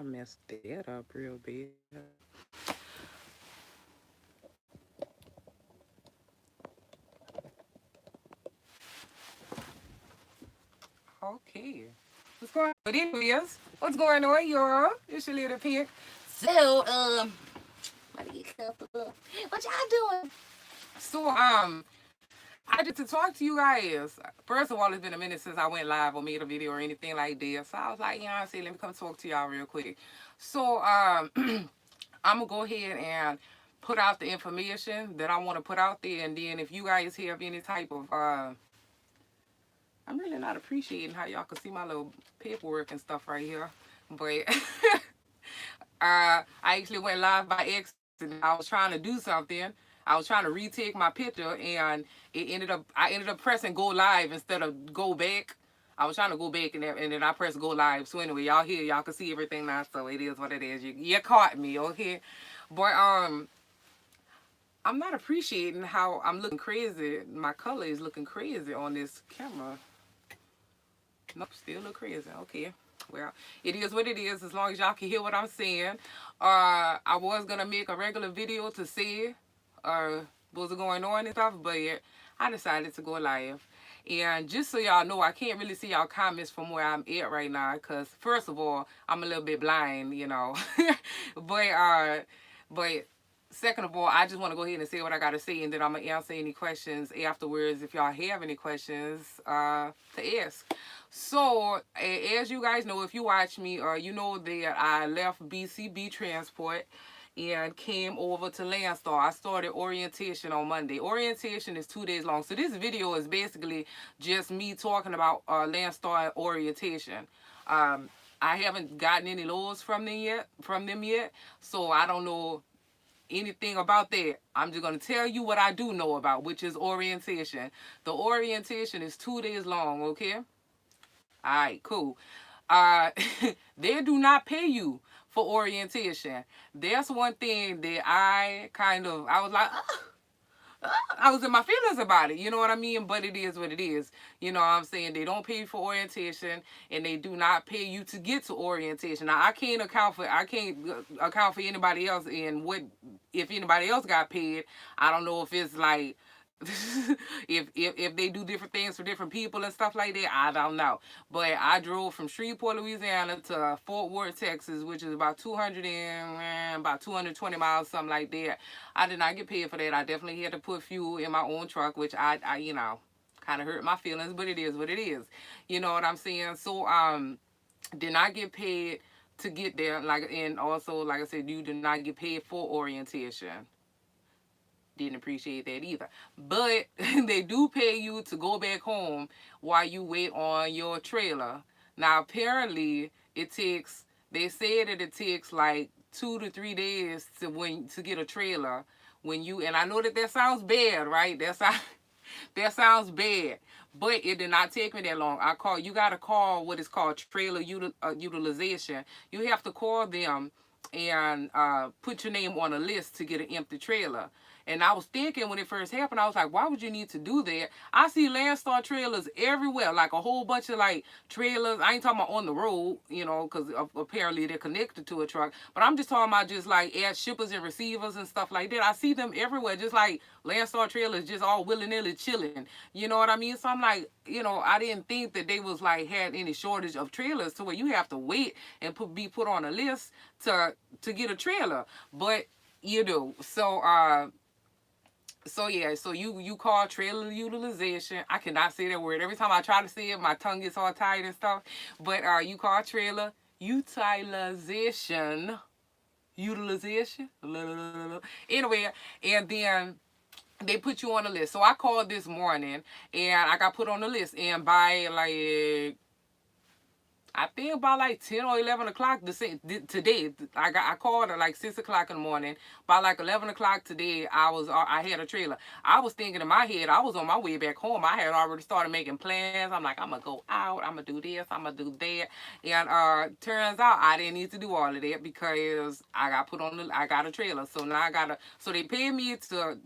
I messed that up real bad. Okay. What's going on? But anyways, what's going on, y'all? It's your little pink. So, let me get comfortable. What y'all doing? So, I just to talk to you guys. First of all, it's been a minute since I went live or made a video or anything like that. So I was like, you know what I'm saying, let me come talk to y'all real quick. So, I'm gonna go ahead and put out the information that I want to put out there, and then if you guys have any type of I'm really not appreciating how y'all can see my little paperwork and stuff right here, but I actually went live by accident. I was trying to do something. I was trying to retake my picture, and I ended up pressing go live instead of go back. I was trying to go back, and then I pressed go live. So anyway, y'all here, y'all can see everything now. So it is what it is. You caught me, okay? But I'm not appreciating how I'm looking crazy. My color is looking crazy on this camera. Nope, still look crazy. Okay. Well, it is what it is, as long as y'all can hear what I'm saying. I was gonna make a regular video to see what's going on and stuff, but I decided to go live. And just so y'all know, I can't really see y'all comments from where I'm at right now, because first of all, I'm a little bit blind, you know. But second of all, I just want to go ahead and say what I got to say, and then I'm going to answer any questions afterwards if y'all have any questions to ask. So, as you guys know, if you watch me, you know that I left BCB Transport and came over to Landstar. I started orientation on Monday. Orientation is 2 days long. So this video is basically just me talking about Landstar Orientation. I haven't gotten any loads from them yet, so I don't know anything about that. I'm just going to tell you what I do know about, which is orientation. The orientation is 2 days long, okay? All right, cool. Uh, they do not pay you for orientation. That's one thing that I was like, I was in my feelings about it, you know what I mean? But it is what it is. You know what I'm saying? They don't pay you for orientation, and they do not pay you to get to orientation. Now I can't account for anybody else, and what if anybody else got paid. I don't know if it's like if they do different things for different people and stuff like that. I don't know. But I drove from Shreveport, Louisiana to Fort Worth, Texas, which is about 220 miles, something like that. I did not get paid for that. I definitely had to put fuel in my own truck, which I you know, kind of hurt my feelings, but it is what it is. You know what I'm saying? So did not get paid to get there, like, and also, like I said, you did not get paid for orientation. Didn't appreciate that either. But they do pay you to go back home while you wait on your trailer. Now apparently they said that it takes like 2 to 3 days to get a trailer when you, and I know that sounds bad, right? That sounds bad. But it did not take me that long. You got to call what is called trailer utilization. You have to call them and put your name on a list to get an empty trailer. And I was thinking when it first happened, I was like, why would you need to do that? I see Landstar trailers everywhere, like a whole bunch of like trailers. I ain't talking about on the road, you know, because apparently they're connected to a truck. But I'm just talking about just like as shippers and receivers and stuff like that. I see them everywhere, just like Landstar trailers just all willy-nilly chilling. You know what I mean? So I'm like, you know, I didn't think that they was like had any shortage of trailers to where you have to wait and be put on a list to get a trailer. But you do. So yeah, so you call trailer utilization. I cannot say that word. Every time I try to say it, my tongue gets all tight and stuff. But you call trailer utilization. Utilization. Anyway, and then they put you on the list. So I called this morning and I got put on the list. And by like I think about like 10 or 11 o'clock today, I called at like 6 o'clock in the morning. By like 11 o'clock today, I had a trailer. I was thinking in my head, I was on my way back home. I had already started making plans. I'm like, I'm going to go out. I'm going to do this. I'm going to do that. And turns out I didn't need to do all of that because I got a trailer. So now so they paid me to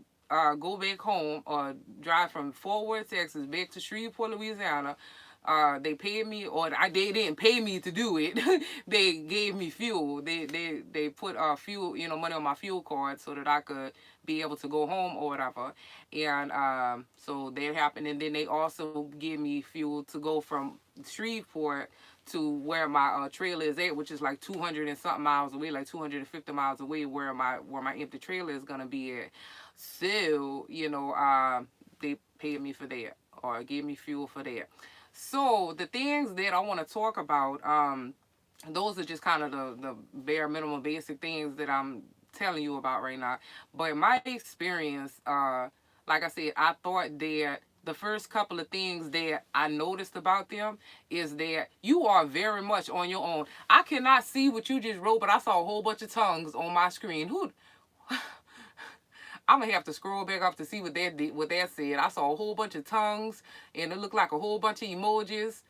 go back home or drive from Fort Worth, Texas, back to Shreveport, Louisiana, They paid me, or they didn't pay me to do it. They gave me fuel. They put fuel, money on my fuel card so that I could be able to go home or whatever. And so that happened. And then they also give me fuel to go from Shreveport to where my trailer is at, which is like 200 and something miles away, like 250 miles away, where my empty trailer is gonna be at. So they paid me for that, or gave me fuel for that. So the things that I want to talk about, those are just kind of the bare minimum basic things that I'm telling you about right now. But my experience, like I said, I thought that the first couple of things that I noticed about them is that you are very much on your own. I cannot see what you just wrote, but I saw a whole bunch of tongues on my screen. I'm gonna have to scroll back up to see what that said. I saw a whole bunch of tongues, and it looked like a whole bunch of emojis.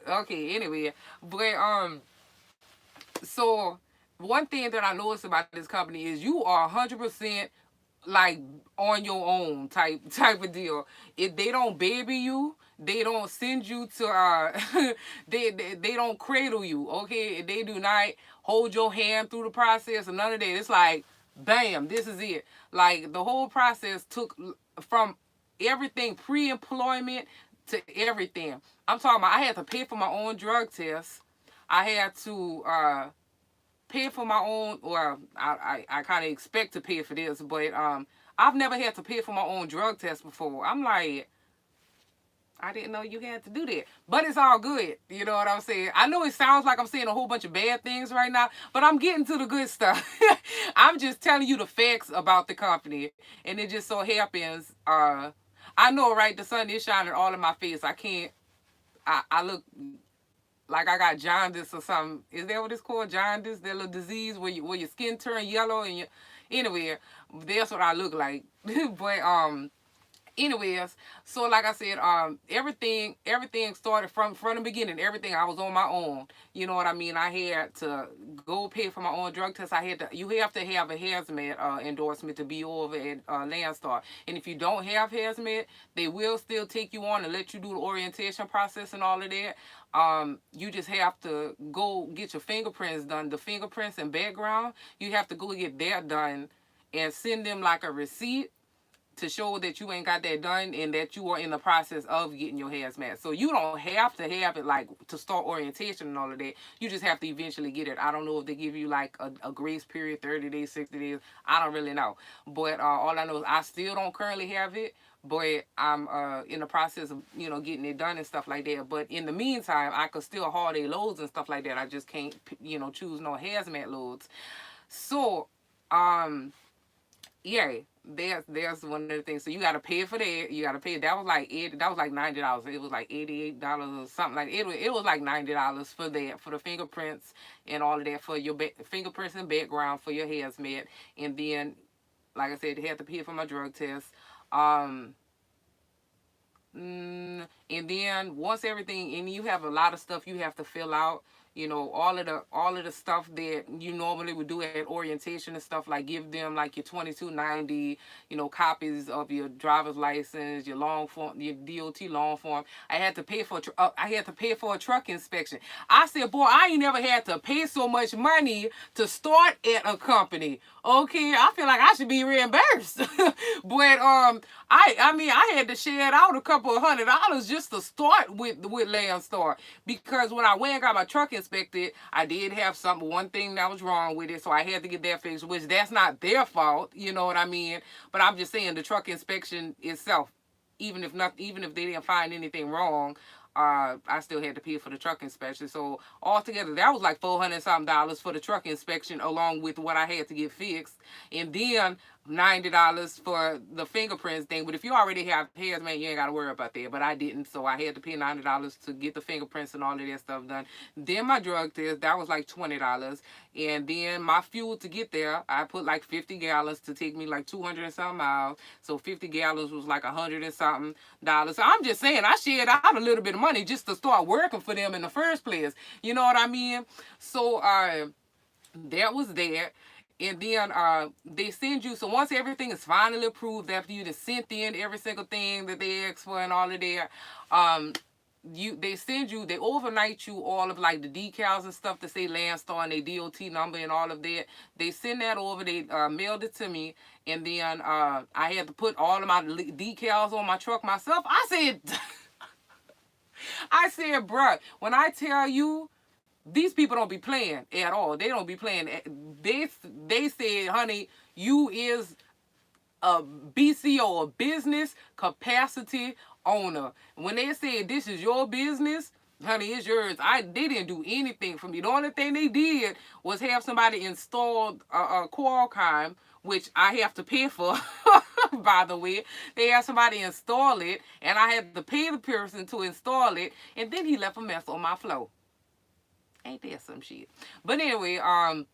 Okay, anyway, but so one thing that I noticed about this company is you are 100% like on your own type of deal. If they don't baby you, they don't send you to they don't cradle you, okay? They do not hold your hand through the process or none of that. It's like, bam, this is it. Like the whole process took from everything pre-employment to everything. I'm talking about I had to pay for my own drug test. I had to pay for my own, or I kind of expect to pay for this, but I've never had to pay for my own drug test before. I'm like, I didn't know you had to do that. But it's all good. You know what I'm saying? I know it sounds like I'm saying a whole bunch of bad things right now, but I'm getting to the good stuff. I'm just telling you the facts about the company. And it just so happens, I know, right? The sun is shining all in my face. I look like I got jaundice or something. Is that what it's called? Jaundice? That little disease where your skin turn yellow and anyway, that's what I look like. But anyways, so like I said, everything started from the beginning. Everything, I was on my own. You know what I mean? I had to go pay for my own drug test. You have to have a hazmat endorsement to be over at Landstar. And if you don't have hazmat, they will still take you on and let you do the orientation process and all of that. You just have to go get your fingerprints done. The fingerprints and background, you have to go get that done and send them like a receipt to show that you ain't got that done and that you are in the process of getting your hazmat. So you don't have to have it like to start orientation and all of that. You just have to eventually get it. I don't know if they give you like a grace period, 30 days, 60 days. I don't really know. But all I know is I still don't currently have it. But I'm in the process of, getting it done and stuff like that. But in the meantime, I could still haul their loads and stuff like that. I just can't, choose no hazmat loads. So, yeah, there's one of the things. So you gotta pay for that. You gotta pay. That was like $90. It was like $88 or something like it. It was like $90 for that, for the fingerprints and all of that, for your fingerprints and background, for your hazmat, and then, like I said, they had to pay for my drug test. And then once everything, and you have a lot of stuff you have to fill out. All of the stuff that you normally would do at orientation and stuff, like give them like your 2290, copies of your driver's license, your long form, your DOT long form. I had to pay for a truck inspection. I said, boy, I ain't never had to pay so much money to start at a company. Okay, I feel like I should be reimbursed. But I had to shed out a couple of $100 just to start with Landstar, because when I went and got my truck inspected, I did have one thing that was wrong with it, so I had to get that fixed, which that's not their fault, you know what I mean? But I'm just saying the truck inspection itself, even if they didn't find anything wrong, I still had to pay for the truck inspection. So altogether, that was like $400 something for the truck inspection, along with what I had to get fixed, and then $90 for the fingerprints thing. But if you already have hazmat, you ain't got to worry about that. But I didn't, so I had to pay $90 to get the fingerprints and all of that stuff done. Then my drug test, that was like $20, and then my fuel to get there, I put like 50 gallons to take me like 200 and something miles. So 50 gallons was like $100 and something. So I'm just saying, I shared out a little bit of money just to start working for them in the first place. You know what I mean? So that was that. And then they send you, so once everything is finally approved, after you just sent in every single thing that they asked for and all of that, they send you, they overnight you all of like the decals and stuff to say Landstar and their DOT number and all of that. They send that over, they mailed it to me, and then I had to put all of my decals on my truck myself. I said, bruh, when I tell you, these people don't be playing at all. They don't be playing. They said, honey, you is a BCO, a business capacity owner. When they said this is your business, honey, it's yours. They didn't do anything for me. The only thing they did was have somebody install a Qualcomm, which I have to pay for, by the way. They had somebody install it, and I had to pay the person to install it, and then he left a mess on my floor. Ain't that some shit? But anyway, I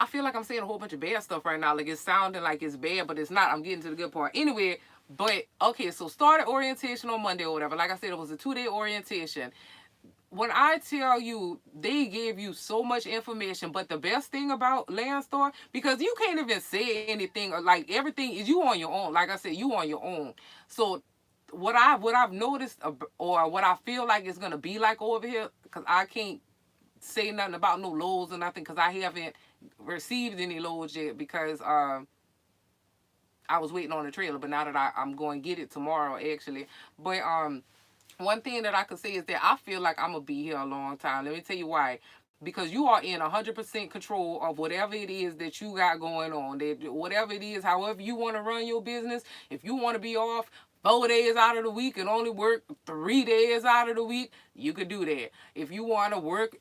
feel like I'm saying a whole bunch of bad stuff right now. Like, it's sounding like it's bad, but it's not. I'm getting to the good part. Anyway, but, okay, so started orientation on Monday or whatever. Like I said, it was a 2-day orientation. When I tell you, they gave you so much information, but the best thing about Landstar, because you can't even say anything, or like, everything is you on your own. Like I said, you on your own. So what I've noticed, or what I feel like it's going to be like over here, because I can't say nothing about no loads or nothing, because I haven't received any loads yet, because I was waiting on the trailer, but now that I'm going to get it tomorrow, actually. But one thing that I could say is that I feel like I'm going to be here a long time. Let me tell you why. Because you are in 100% control of whatever it is that you got going on. That whatever it is, however you want to run your business, if you want to be off 4 days out of the week and only work 3 days out of the week, you could do that. If you want to work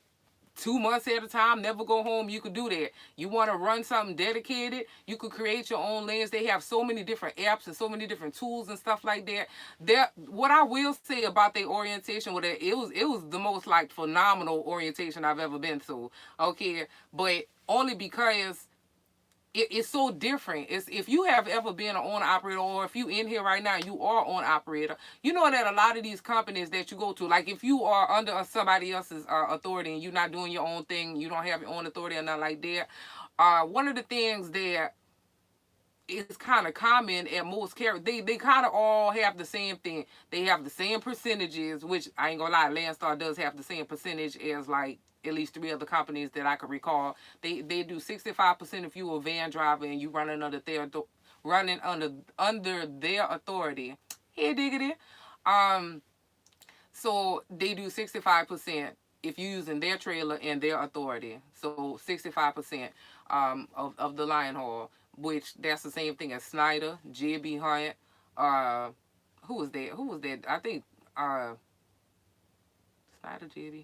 2 months at a time, never go home, you could do that. You want to run something dedicated, you could create your own lanes. They have so many different apps and so many different tools and stuff like that. What I will say about their orientation, it was the most like phenomenal orientation I've ever been to. Okay, but only because it's so different. If you have ever been an owner operator, or if you in here right now, you are owner operator, you know that a lot of these companies that you go to, like if you are under somebody else's authority and you're not doing your own thing, you don't have your own authority or nothing like that, one of the things that is kind of common at most carriers, they kind of all have the same thing. They have the same percentages, which I ain't gonna lie, Landstar does have the same percentage as like at least 3 other companies that I could recall. They do 65% if you a van driver and you running under their authority. Here, diggity. So they do 65% if you're using their trailer and their authority. So 65% of the line haul, which that's the same thing as Snyder, JB Hunt, who was that? I think Snyder, JB.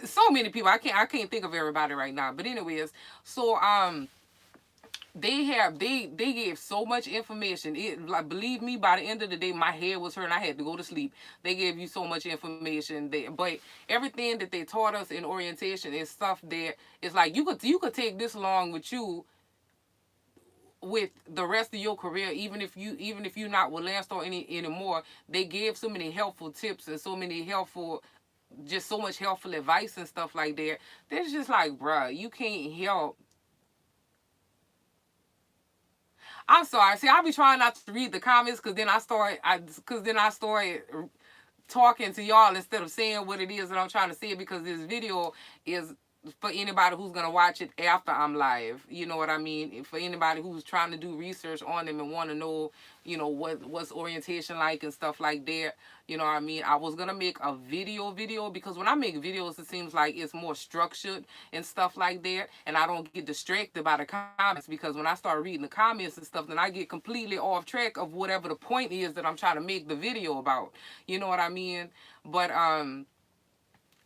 So many people. I can't think of everybody right now. But anyways, so they gave so much information. Like, believe me, by the end of the day, my head was hurting. I had to go to sleep. They gave you so much information there. But everything that they taught us in orientation is stuff that it's like you could take this along with you with the rest of your career, even if you're not with Landstar anymore. They gave so many helpful tips and so many helpful, just so much helpful advice and stuff like that. It's just like, bruh, you can't help. I'm sorry. See, I be trying not to read the comments because then I start talking to y'all instead of saying what it is that I'm trying to say, because this video is for anybody who's going to watch it after I'm live. You know what I mean? For anybody who's trying to do research on them and want to know, you know, what's orientation like and stuff like that. You know what I mean? I was going to make a video because when I make videos, it seems like it's more structured and stuff like that. And I don't get distracted by the comments, because when I start reading the comments and stuff, then I get completely off track of whatever the point is that I'm trying to make the video about. You know what I mean? But,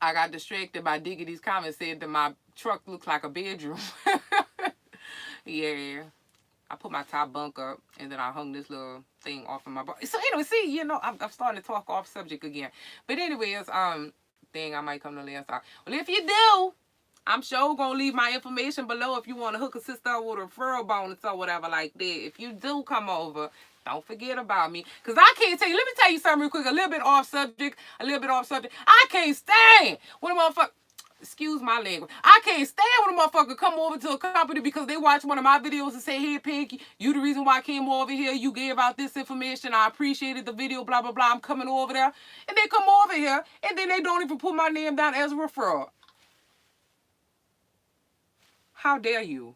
I got distracted by digging these comments, said that my truck looks like a bedroom. Yeah. I put my top bunk up, and then I hung this little thing off of my bunk. So anyway, see, you know, I'm starting to talk off subject again. But anyways, thing I might come to Landstar. Well, if you do, I'm sure gonna leave my information below if you want to hook a sister up with a referral bonus or whatever like that. If you do come over, don't forget about me. Because I can't tell you. Let me tell you something real quick. A little bit off subject. I can't stand when a motherfucker. excuse my language. I can't stand when a motherfucker come over to a company because they watch one of my videos and say, hey, Pinky, you the reason why I came over here. You gave out this information. I appreciated the video, blah, blah, blah. I'm coming over there. And they come over here, and then they don't even put my name down as a referral. How dare you?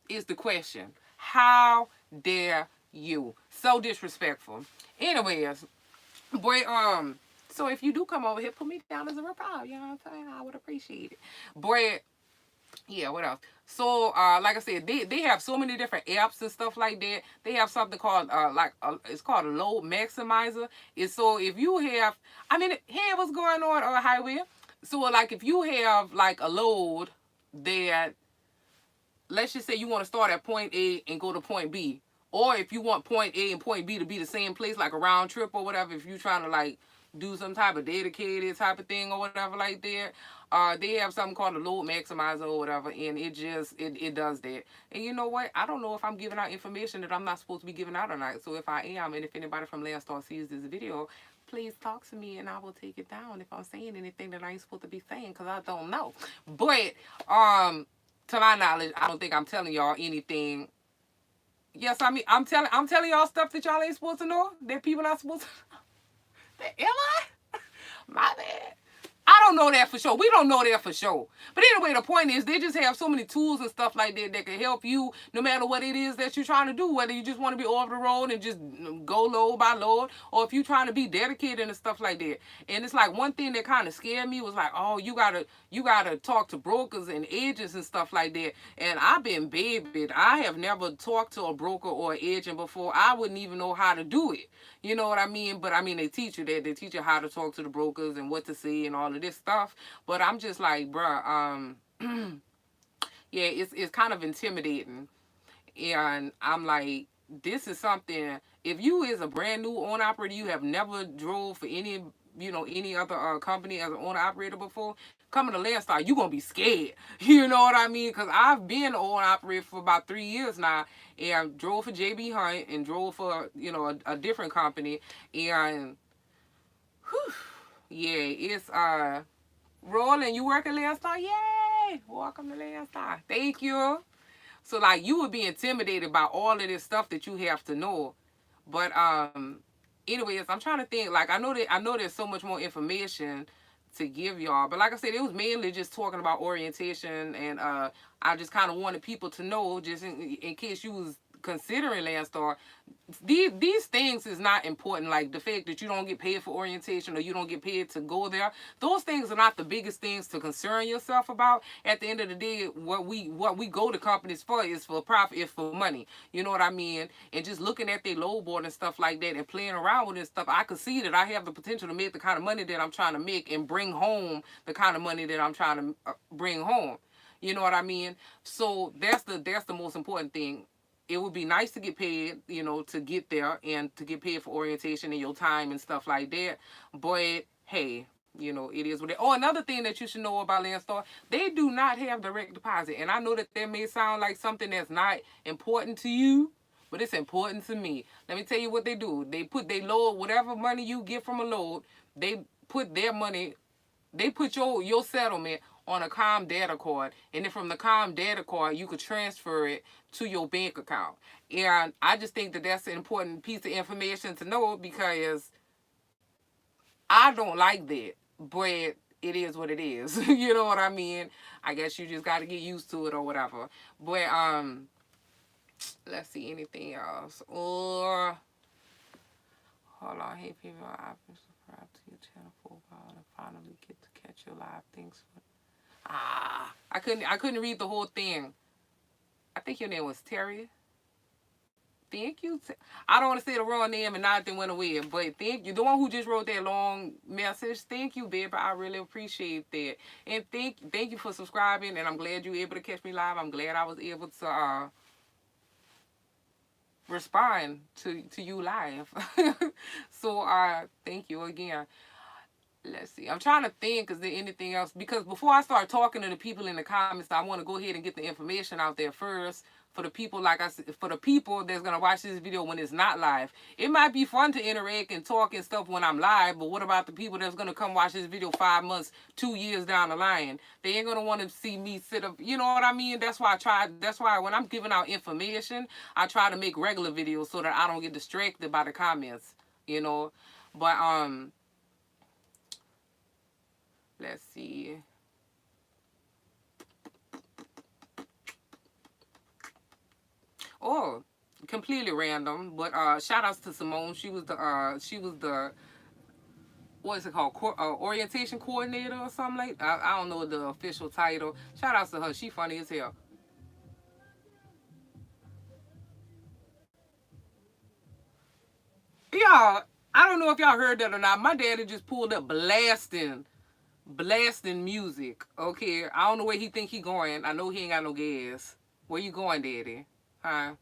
Is the question. How dare you? So disrespectful. Anyways, boy, so if you do come over here, put me down as a referral. You know what I'm saying? I would appreciate it. Boy, yeah, what else? So, like I said, they have so many different apps and stuff like that. They have something called, it's called a load maximizer. It's so if you have, I mean, hey, what's going on, highway? So, like, if you have, like, a load that, let's just say you want to start at point A and go to point B. Or if you want point A and point B to be the same place, like a round trip or whatever, if you're trying to, like, do some type of dedicated type of thing or whatever like that, they have something called a load maximizer or whatever, and it does that. And you know what? I don't know if I'm giving out information that I'm not supposed to be giving out or not. So if I am, and if anybody from Landstar sees this video, please talk to me and I will take it down if I'm saying anything that I ain't supposed to be saying, because I don't know. But, to my knowledge, I don't think I'm telling y'all anything. Yes, I mean, I'm telling y'all stuff that y'all ain't supposed to know, that people not supposed to know. Am I? My bad. I don't know that for sure. We don't know that for sure. But anyway, the point is they just have so many tools and stuff like that that can help you no matter what it is that you're trying to do. Whether you just want to be over the road and just go load by load, or if you're trying to be dedicated and stuff like that. And it's like one thing that kind of scared me was like, oh, you gotta talk to brokers and agents and stuff like that. And I've been babied. I have never talked to a broker or an agent before. I wouldn't even know how to do it. You know what I mean? But I mean, they teach you that. They teach you how to talk to the brokers and what to say and all of this stuff. But I'm just like, bruh, yeah, it's kind of intimidating. And I'm like, this is something, if you is a brand new owner operator, you have never drove for any, any other company as an owner operator before, coming to Landstar, you're going to be scared. You know what I mean? Because I've been an owner operator for about 3 years now, and drove for JB Hunt and drove for, a different company. And, whew, yeah, it's, Roland, you work at Landstar? Yay! Welcome to Landstar. Thank you. So, like, you would be intimidated by all of this stuff that you have to know. But, anyways, I'm trying to think. Like, I know there's so much more information to give y'all. But like I said, it was mainly just talking about orientation. And I just kind of wanted people to know, just in case you was considering Landstar, these things is not important. Like the fact that you don't get paid for orientation or you don't get paid to go there, those things are not the biggest things to concern yourself about. At the end of the day, what we go to companies for is for profit, is for money. You know what I mean? And just looking at their load board and stuff like that and playing around with this stuff, I could see that I have the potential to make the kind of money that I'm trying to make and bring home the kind of money that I'm trying to bring home. You know what I mean? So that's the most important thing. It would be nice to get paid, to get there and to get paid for orientation and your time and stuff like that. But, hey, it is what it is. Oh, another thing that you should know about Landstar, they do not have direct deposit. And I know that may sound like something that's not important to you, but it's important to me. Let me tell you what they do. They load, whatever money you get from a load, they put their money, they put your settlement on a COM data card, and then from the COM data card, you could transfer it to your bank account. And I just think that that's an important piece of information to know, because I don't like that, but it is what it is. You know what I mean? I guess you just got to get used to it or whatever. But let's see, anything else? Or hold on, hey people, I've been subscribed to your channel for a while and finally get to catch your live. Thanks for. I couldn't read the whole thing. I think your name was Terry. Thank you. I don't want to say the wrong name and nothing went away, but thank you. The one who just wrote that long message, thank you, babe. I really appreciate that. And thank you for subscribing, and I'm glad you were able to catch me live. I'm glad I was able to respond to you live. So thank you again. Let's see. I'm trying to think, is there anything else? Because before I start talking to the people in the comments, I want to go ahead and get the information out there first for the people, like I said, for the people that's gonna watch this video when it's not live. It might be fun to interact and talk and stuff when I'm live, but what about the people that's gonna come watch this video 5 months, 2 years down the line? They ain't gonna want to see me sit up. You know what I mean? That's why That's why when I'm giving out information, I try to make regular videos so that I don't get distracted by the comments. You know, but let's see. Oh, completely random, but shout outs to Simone. She was the what is it called? Orientation coordinator or something like that. I don't know the official title. Shout outs to her. She funny as hell. Y'all, I don't know if y'all heard that or not. My daddy just pulled up blasting music. Okay, I don't know where he think he going. I know he ain't got no gas. Where you going, Daddy? Huh?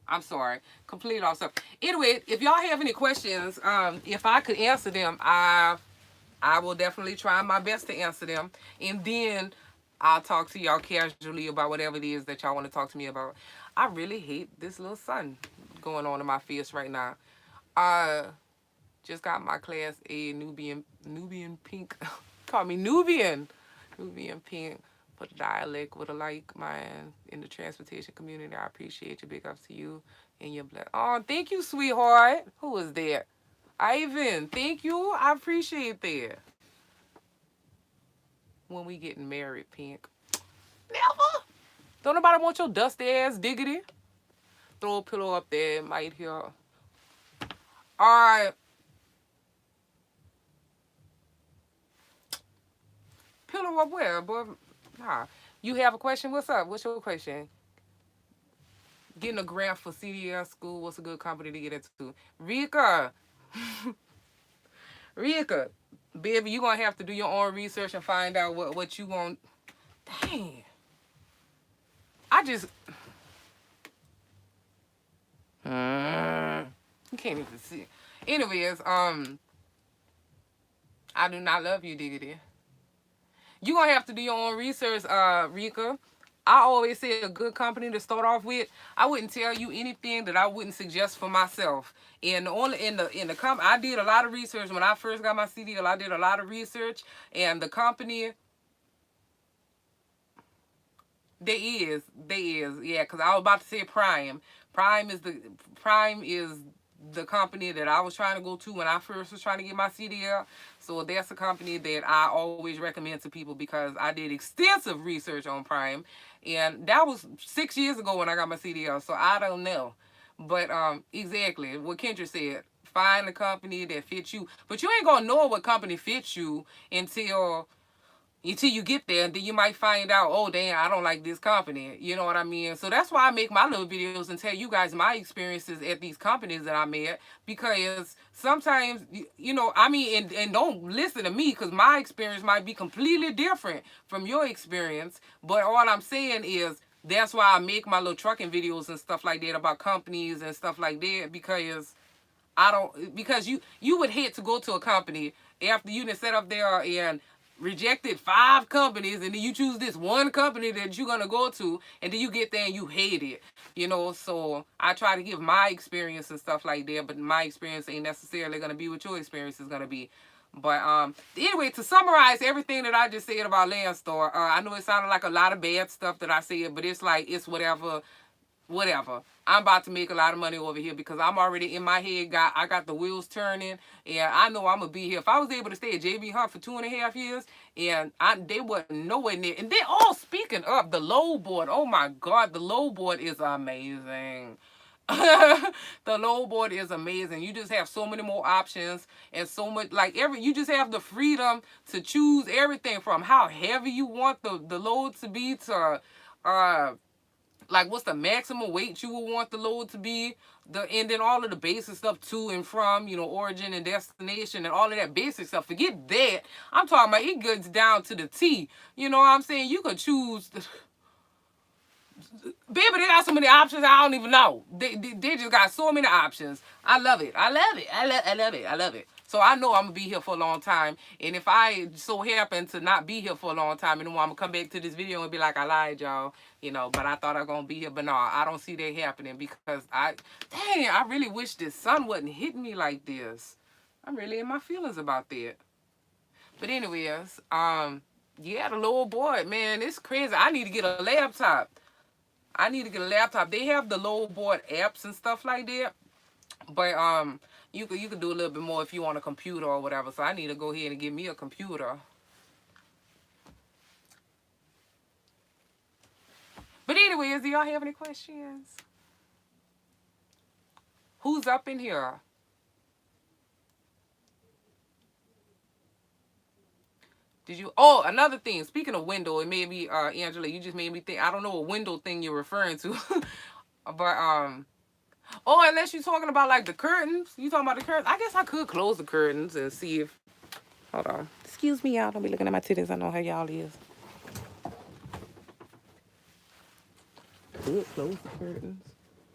I'm sorry. Complete off stuff. Anyway, if y'all have any questions, if I could answer them, I will definitely try my best to answer them. And then I'll talk to y'all casually about whatever it is that y'all want to talk to me about. I really hate this little sun going on in my face right now. Just got my class A Nubian pink. Call me Nubian pink. For the dialect with a like mind in the transportation community. I appreciate you. Big ups to you and your bless. Oh, thank you, sweetheart. Who is that? Ivan. Thank you. I appreciate that. When we getting married, Pink? Never. Don't nobody want your dusty ass diggity. Throw a pillow up there. It might hear. Alright. Pillow up where, boy? Nah. You have a question? What's up? What's your question? Getting a grant for CDL school. What's a good company to get into? Rika. Rika. Baby, you're going to have to do your own research and find out what you want. Dang. I just... You can't even see. Anyways, I do not love you, diggity. You're going to have to do your own research, Rika. I always say a good company to start off with. I wouldn't tell you anything that I wouldn't suggest for myself. And I did a lot of research when I first got my CDL. I did a lot of research, and the company, there is, yeah. Because I was about to say Prime. Prime is the company that I was trying to go to when I first was trying to get my CDL. So that's a company that I always recommend to people because I did extensive research on Prime. And that was 6 years ago when I got my CDL. So I don't know. But exactly what Kendra said. Find a company that fits you. But you ain't going to know what company fits you until you get there, and then you might find out, oh, damn, I don't like this company. You know what I mean? So that's why I make my little videos and tell you guys my experiences at these companies that I'm at, because sometimes, you know, I mean, and don't listen to me because my experience might be completely different from your experience. But all I'm saying is that's why I make my little trucking videos and stuff like that about companies and stuff like that, because you would hate to go to a company after you done set up there and rejected 5 companies, and then you choose this one company that you're gonna go to, and then you get there and you hate it, you know. So I try to give my experience and stuff like that, but my experience ain't necessarily gonna be what your experience is gonna be. But anyway, to summarize everything that I just said about Landstar, I know it sounded like a lot of bad stuff that I said, but it's like, it's whatever. I'm about to make a lot of money over here because I'm already in my head. I got the wheels turning, and I know I'm gonna be here. If I was able to stay at JB Hunt for 2.5 years, and they wasn't nowhere near. And they all, speaking of the low board, oh my God, the low board is amazing. The low board is amazing. You just have so many more options and so much, like, you just have the freedom to choose everything from how heavy you want the load to be to like what's the maximum weight you would want the load to be, and then all of the basic stuff to and from, you know, origin and destination and all of that basic stuff. Forget that. I'm talking about it gets down to the T. You know what I'm saying? You could choose. Baby, they got so many options, I don't even know. They just got so many options. I love it. I love it. I love it. I love it. So I know I'm going to be here for a long time. And if I so happen to not be here for a long time, and I'm going to come back to this video and be like, I lied, y'all, you know, but I thought I was going to be here. But no, I don't see that happening because dang, I really wish this sun wasn't hitting me like this. I'm really in my feelings about that. But anyways, yeah, the lower board, man, it's crazy. I need to get a laptop. I need to get a laptop. They have the lower board apps and stuff like that. But you could do a little bit more if you want a computer or whatever. So I need to go ahead and get me a computer. But anyways, do y'all have any questions? Who's up in here? Did you? Oh, another thing. Speaking of window, it made me, Angela, you just made me think. I don't know what window thing you're referring to, but oh, unless you're talking about like the curtains. You talking about the curtains? I guess I could close the curtains and see if. Hold on. Excuse me, y'all. Don't be looking at my titties. I know how y'all is. Could close the curtains.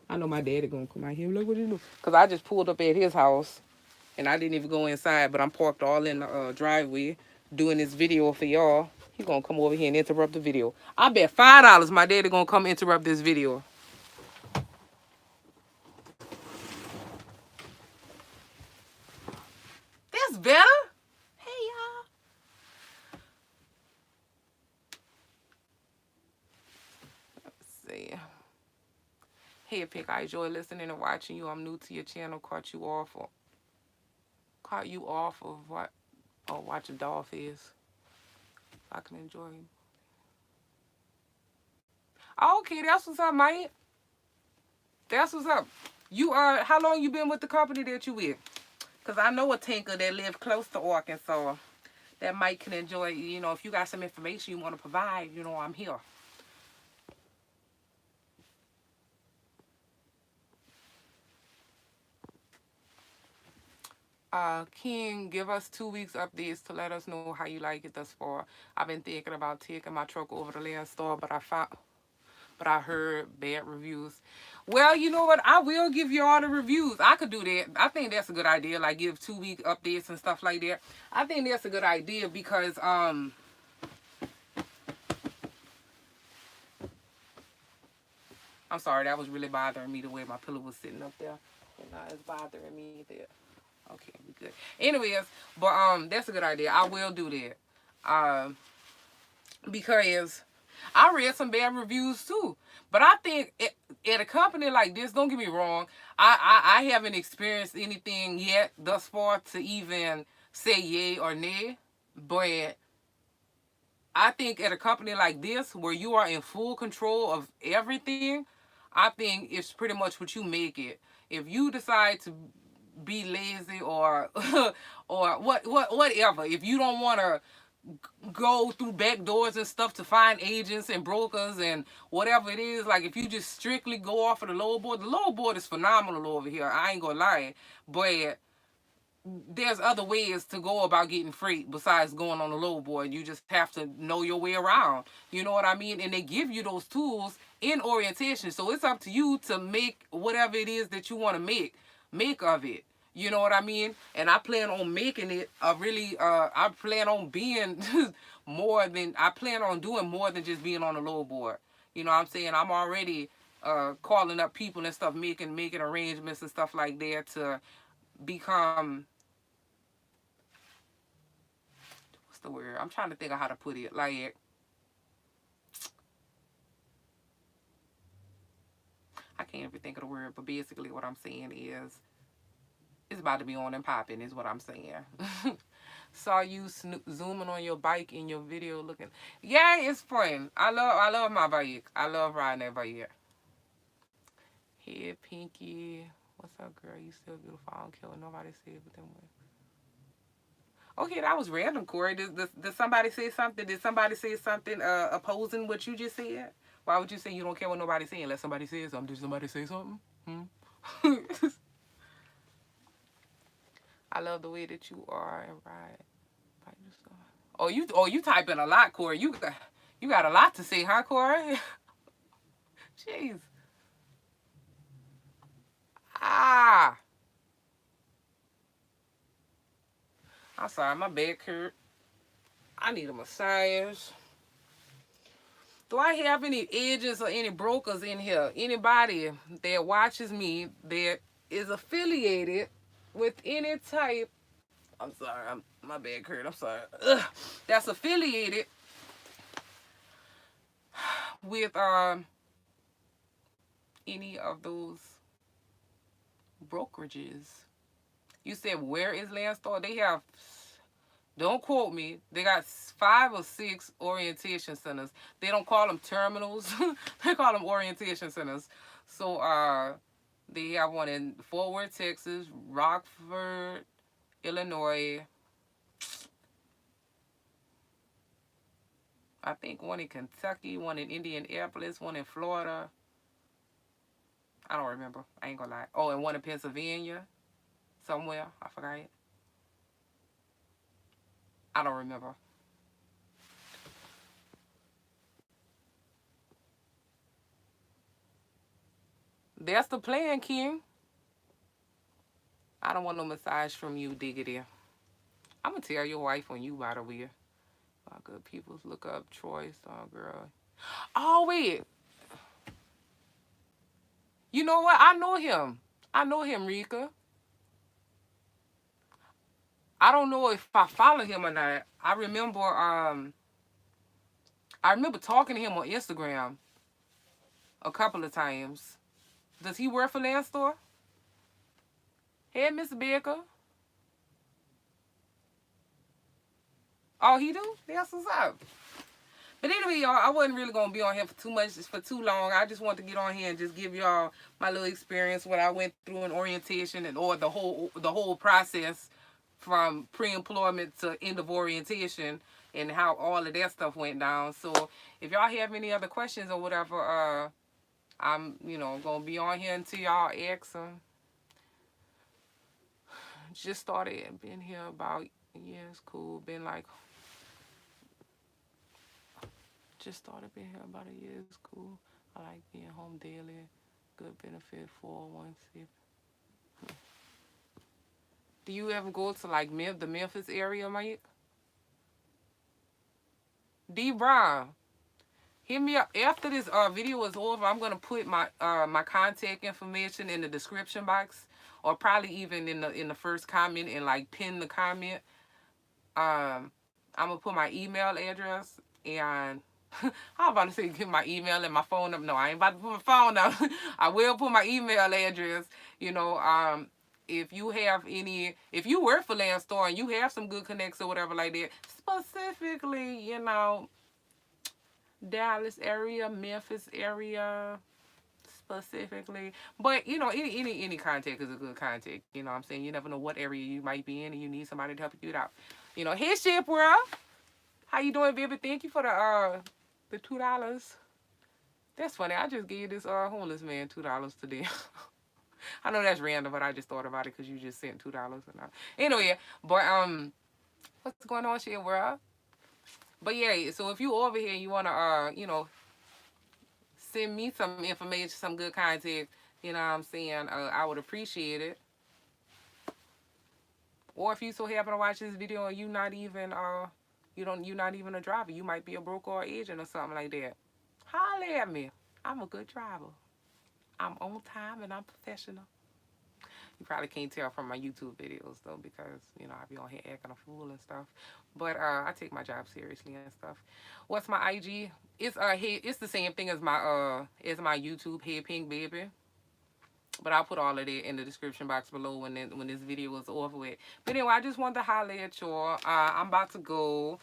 I know my daddy gonna come out here. Look what he do. Cause I just pulled up at his house, and I didn't even go inside. But I'm parked all in the driveway, doing this video for y'all. He gonna come over here and interrupt the video. I bet $5 my daddy gonna come interrupt this video. That's better. Hey y'all. Let's see. Hey Pink, I enjoy listening and watching you. I'm new to your channel. Caught you off of what? Oh, watching Dolphins. I can enjoy him. Okay, that's what's up, mate. That's what's up. You how long you been with the company that you with? Cause I know a tinker that live close to Arkansas that might can enjoy. You know, if you got some information you want to provide, you know, I'm here. King, give us 2 weeks updates to let us know how you like it thus far. I've been thinking about taking my truck over to Landstar, but I heard bad reviews. Well, you know what? I will give you all the reviews. I could do that. I think that's a good idea. Like give 2 week updates and stuff like that. I think that's a good idea because I'm sorry, that was really bothering me the way my pillow was sitting up there. And now it's bothering me there. Okay, we good. Anyways, but that's a good idea. I will do that. Because I read some bad reviews too. But I think at a company like this, don't get me wrong, I haven't experienced anything yet thus far to even say yay or nay. But I think at a company like this, where you are in full control of everything, I think it's pretty much what you make it. If you decide to be lazy or or whatever, if you don't want to go through back doors and stuff to find agents and brokers and whatever it is, like if you just strictly go off of the lower board is phenomenal over here. I ain't gonna lie, but there's other ways to go about getting freight besides going on the low board. You just have to know your way around. You know what I mean? And they give you those tools in orientation. So it's up to you to make whatever it is that you want to make of it. You know what I mean? And I plan on making it I plan on being I plan on doing more than just being on the low board. You know what I'm saying? I'm already calling up people and stuff, making arrangements and stuff like that to become, what's the word? I'm trying to think of how to put it. Like, I can't even think of the word, but basically what I'm saying is it's about to be on and popping is what I'm saying. Saw you zooming on your bike in your video looking. Yeah, it's fun. I love my bike. I love riding that bike. Hey, Pinky. What's up, girl? You still beautiful. I don't care what nobody said but them way. Okay, that was random, Corey. Did somebody say something? Did somebody say something opposing what you just said? Why would you say you don't care what nobody's saying? Let somebody say something. Did somebody say something? I love the way that you are and ride. Oh, you typing a lot, Corey. You got a lot to say, huh, Corey? Jeez. Ah. I'm sorry, my back hurt. I need a massage. Do I have any agents or any brokers in here? Anybody that watches me that is affiliated with any type? I'm sorry, my back hurt. I'm sorry. Ugh. That's affiliated with any of those brokerages. You said, where is Landstar? They have, don't quote me, they got 5 or 6 orientation centers. They don't call them terminals. They call them orientation centers. So they have one in Fort Worth, Texas, Rockford, Illinois. I think one in Kentucky, one in Indianapolis, one in Florida. I don't remember. I ain't gonna lie. Oh, and one in Pennsylvania somewhere. I forgot it. I don't remember. That's the plan, King. I don't want no massage from you, diggity. I'm gonna tell your wife when you by the way. My good peoples, look up Troy Star Girl. Oh, wait. You know what? I know him. I know him, Rika. I don't know if I follow him or not. I remember talking to him on Instagram a couple of times. Does he work for Landstar? Hey, Miss Baker. Oh, he do? That's what's up. But anyway, y'all, I wasn't really gonna be on here for too long. I just wanted to get on here and just give y'all my little experience, what I went through in orientation and or the whole process from pre-employment to end of orientation and how all of that stuff went down. So if y'all have any other questions or whatever, I'm gonna be on here until y'all ask them. Just started, been here about years, cool. Been like. Just started being here about a year. It's cool. I like being home daily. Good benefit, 401c. Do you ever go to like the Memphis area, Mike? D Brown, hit me up after this video is over. I'm gonna put my my contact information in the description box, or probably even in the first comment and like pin the comment. I'm gonna put my email address and. I'm about to say give my email and my phone number. No, I ain't about to put my phone number. I will put my email address. If you have if you work for Landstar and you have some good connects or whatever like that, specifically, Dallas area, Memphis area, specifically. But any contact is a good contact. You know what I'm saying? You never know what area you might be in and you need somebody to help you out. Hey Ship World. How you doing, baby? Thank you for the $2. That's funny. I just gave this homeless man $2 today. I know that's random, but I just thought about it because you just sent $2. Anyway, but what's going on, Shit World? But yeah, so if you over here, you wanna send me some information, some good content. You know what I'm saying? I would appreciate it. Or if you so happen to watch this video and you not even you're not even a driver. You might be a broker or agent or something like that. Holler at me. I'm a good driver. I'm on time and I'm professional. You probably can't tell from my YouTube videos though, because I be on here acting a fool and stuff. But I take my job seriously and stuff. What's my IG? It's the same thing as my YouTube, HeyPinkBaby. But I'll put all of that in the description box below when this video is over with. But anyway, I just wanted to holler at y'all. I'm about to go.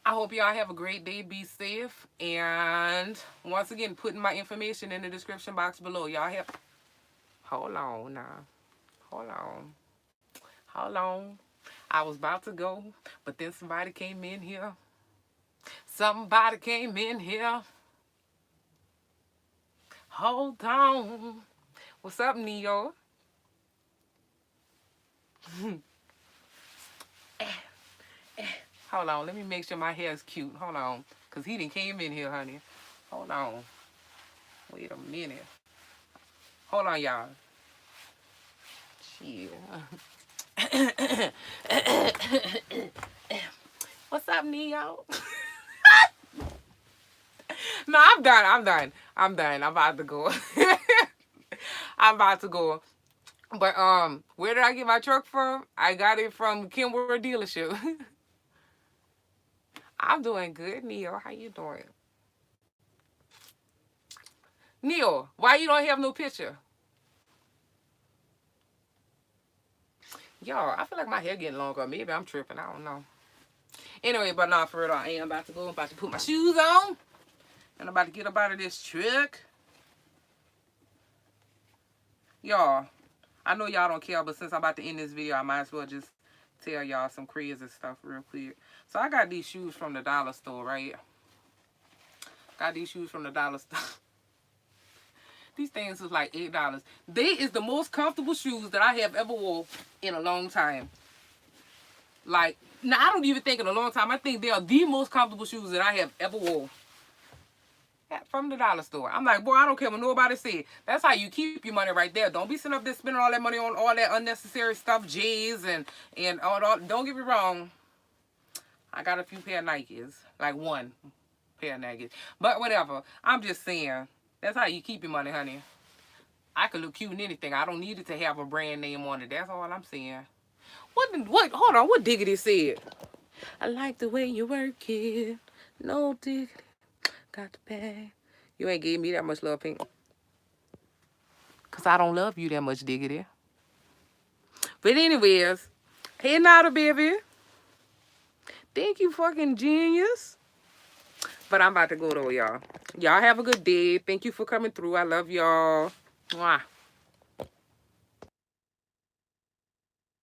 I hope y'all have a great day. Be safe. And once again, putting my information in the description box below. Y'all have... Hold on now. Hold on. Hold on. I was about to go, but then somebody came in here. Somebody came in here. Hold on. What's up, Neo? Hold on, let me make sure my hair is cute. Hold on, because he done came in here, honey. Hold on. Wait a minute. Hold on, y'all. Shit. What's up, Neo? No, I'm done. I'm done. I'm done. I'm about to go. I'm about to go. But where did I get my truck from? I got it from Kenworth dealership. I'm doing good, Neo. How you doing? Neo, why you don't have no picture? Y'all, I feel like my hair getting longer. Maybe I'm tripping. I don't know. Anyway, but not for real, I am about to go. I'm about to put my shoes on. And I'm about to get up out of this truck. Y'all, I know y'all don't care, but since I'm about to end this video, I might as well just tell y'all some crazy stuff real quick. So I got these shoes from the dollar store, right? Got these shoes from the dollar store. These things was like $8. They is the most comfortable shoes that I have ever wore in a long time. Like, now I don't even think in a long time. I think they are the most comfortable shoes that I have ever wore. From the dollar store. I'm like, boy, I don't care what nobody say. That's how you keep your money right there. Don't be sitting up there spending all that money on all that unnecessary stuff, J's and all that. Don't get me wrong. I got a few pair of Nikes. Like one pair of Nikes. But whatever. I'm just saying. That's how you keep your money, honey. I could look cute in anything. I don't need it to have a brand name on it. That's all I'm saying. What? Hold on. What Diggity said? I like the way you work it. No diggity. Got the bag. You ain't gave me that much love, Pink. Because I don't love you that much, Diggity. But anyways. Hey, Nada, baby. Thank you, fucking genius. But I'm about to go though, y'all. Y'all have a good day. Thank you for coming through. I love y'all. Mwah.